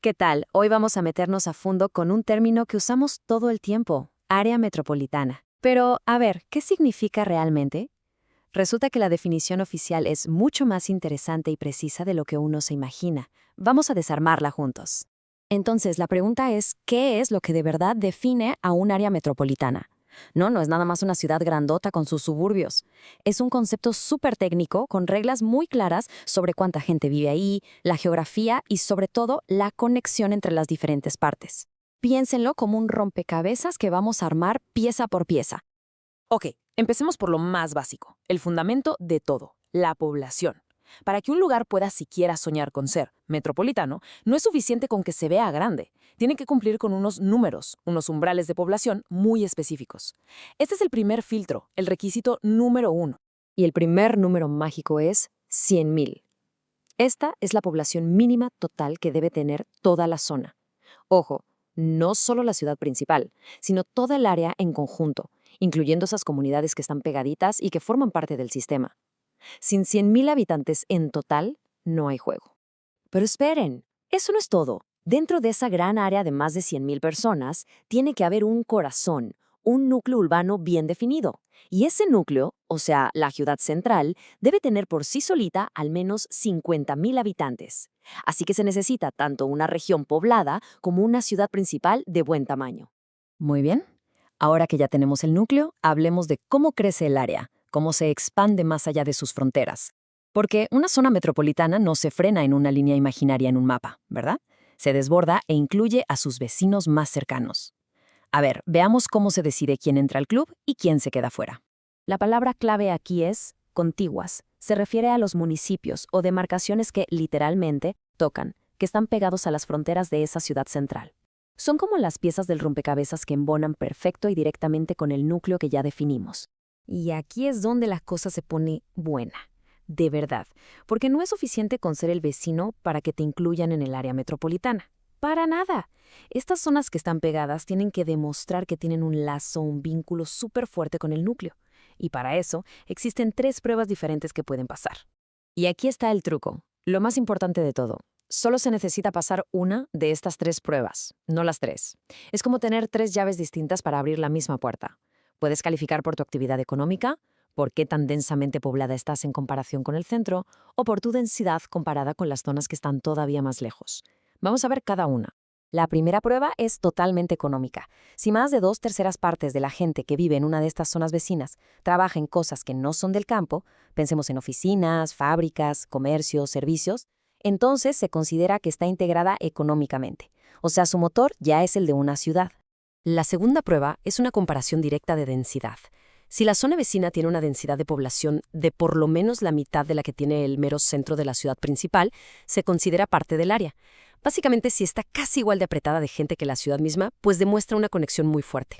¿Qué tal? Hoy vamos a meternos a fondo con un término que usamos todo el tiempo, área metropolitana. Pero, a ver, ¿qué significa realmente? Resulta que la definición oficial es mucho más interesante y precisa de lo que uno se imagina. Vamos a desarmarla juntos. Entonces, la pregunta es, ¿qué es lo que de verdad define a un área metropolitana? No es nada más una ciudad grandota con sus suburbios. Es un concepto súper técnico con reglas muy claras sobre cuánta gente vive ahí, la geografía y sobre todo la conexión entre las diferentes partes. Piénsenlo como un rompecabezas que vamos a armar pieza por pieza. Ok, empecemos por lo más básico, el fundamento de todo, la población. Para que un lugar pueda siquiera soñar con ser metropolitano, no es suficiente con que se vea grande. Tiene que cumplir con unos números, unos umbrales de población muy específicos. Este es el primer filtro, el requisito número 1. Y el primer número mágico es 100.000. Esta es la población mínima total que debe tener toda la zona. Ojo, no solo la ciudad principal, sino toda el área en conjunto, incluyendo esas comunidades que están pegaditas y que forman parte del sistema. Sin 100.000 habitantes en total, no hay juego. Pero esperen, eso no es todo. Dentro de esa gran área de más de 100.000 personas, tiene que haber un corazón, un núcleo urbano bien definido. Y ese núcleo, o sea, la ciudad central, debe tener por sí solita al menos 50.000 habitantes. Así que se necesita tanto una región poblada como una ciudad principal de buen tamaño. Muy bien. Ahora que ya tenemos el núcleo, hablemos de cómo crece el área, cómo se expande más allá de sus fronteras. Porque una zona metropolitana no se frena en una línea imaginaria en un mapa, ¿verdad? Se desborda e incluye a sus vecinos más cercanos. A ver, veamos cómo se decide quién entra al club y quién se queda fuera. La palabra clave aquí es contiguas. Se refiere a los municipios o demarcaciones que, literalmente, tocan, que están pegados a las fronteras de esa ciudad central. Son como las piezas del rompecabezas que embonan perfecto y directamente con el núcleo que ya definimos. Y aquí es donde la cosa se pone buena. De verdad, porque no es suficiente con ser el vecino para que te incluyan en el área metropolitana. Para nada. Estas zonas que están pegadas tienen que demostrar que tienen un lazo, un vínculo súper fuerte con el núcleo. Y para eso existen 3 pruebas diferentes que pueden pasar. Y aquí está el truco, lo más importante de todo. Solo se necesita pasar una de estas 3 pruebas, no las 3. Es como tener 3 llaves distintas para abrir la misma puerta. Puedes calificar por tu actividad económica, por qué tan densamente poblada estás en comparación con el centro, o por tu densidad comparada con las zonas que están todavía más lejos. Vamos a ver cada una. La primera prueba es totalmente económica. Si más de 2/3 partes de la gente que vive en una de estas zonas vecinas trabaja en cosas que no son del campo, pensemos en oficinas, fábricas, comercios, servicios, entonces se considera que está integrada económicamente. O sea, su motor ya es el de una ciudad. La segunda prueba es una comparación directa de densidad. Si la zona vecina tiene una densidad de población de por lo menos la mitad de la que tiene el mero centro de la ciudad principal, se considera parte del área. Básicamente, si está casi igual de apretada de gente que la ciudad misma, pues demuestra una conexión muy fuerte.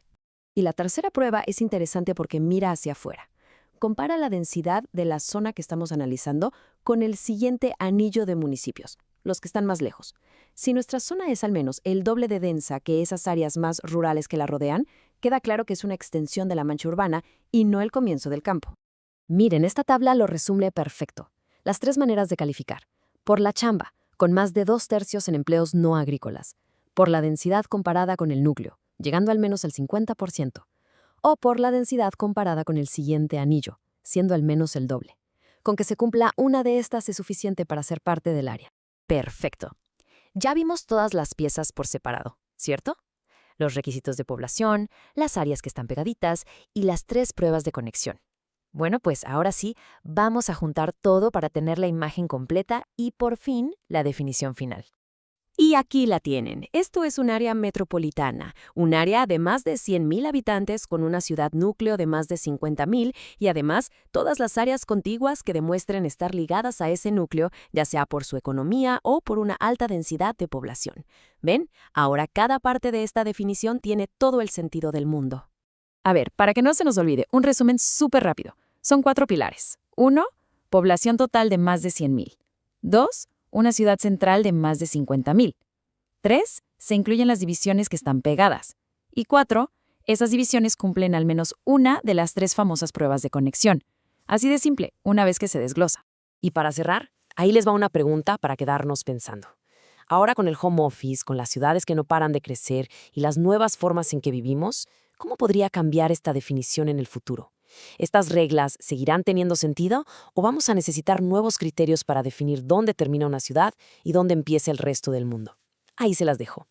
Y la tercera prueba es interesante porque mira hacia afuera. Compara la densidad de la zona que estamos analizando con el siguiente anillo de municipios, los que están más lejos. Si nuestra zona es al menos el doble de densa que esas áreas más rurales que la rodean, queda claro que es una extensión de la mancha urbana y no el comienzo del campo. Miren, esta tabla lo resume perfecto. Las 3 maneras de calificar. Por la chamba, con más de 2/3 en empleos no agrícolas. Por la densidad comparada con el núcleo, llegando al menos al 50%. O por la densidad comparada con el siguiente anillo, siendo al menos el doble. Con que se cumpla una de estas es suficiente para ser parte del área. Perfecto. Ya vimos todas las piezas por separado, ¿cierto? Los requisitos de población, las áreas que están pegaditas y las 3 pruebas de conexión. Bueno, pues ahora sí, vamos a juntar todo para tener la imagen completa y por fin la definición final. Y aquí la tienen. Esto es un área metropolitana, un área de más de 100.000 habitantes con una ciudad núcleo de más de 50.000 y además todas las áreas contiguas que demuestren estar ligadas a ese núcleo, ya sea por su economía o por una alta densidad de población. ¿Ven? Ahora cada parte de esta definición tiene todo el sentido del mundo. A ver, para que no se nos olvide, un resumen súper rápido. Son 4 pilares. 1. Población total de más de 100.000. 2. Una ciudad central de más de 50.000. 3. Se incluyen las divisiones que están pegadas. Y 4. Esas divisiones cumplen al menos una de las 3 famosas pruebas de conexión. Así de simple, una vez que se desglosa. Y para cerrar, ahí les va una pregunta para quedarnos pensando. Ahora con el home office, con las ciudades que no paran de crecer y las nuevas formas en que vivimos, ¿cómo podría cambiar esta definición en el futuro? ¿Estas reglas seguirán teniendo sentido o vamos a necesitar nuevos criterios para definir dónde termina una ciudad y dónde empieza el resto del mundo? Ahí se las dejo.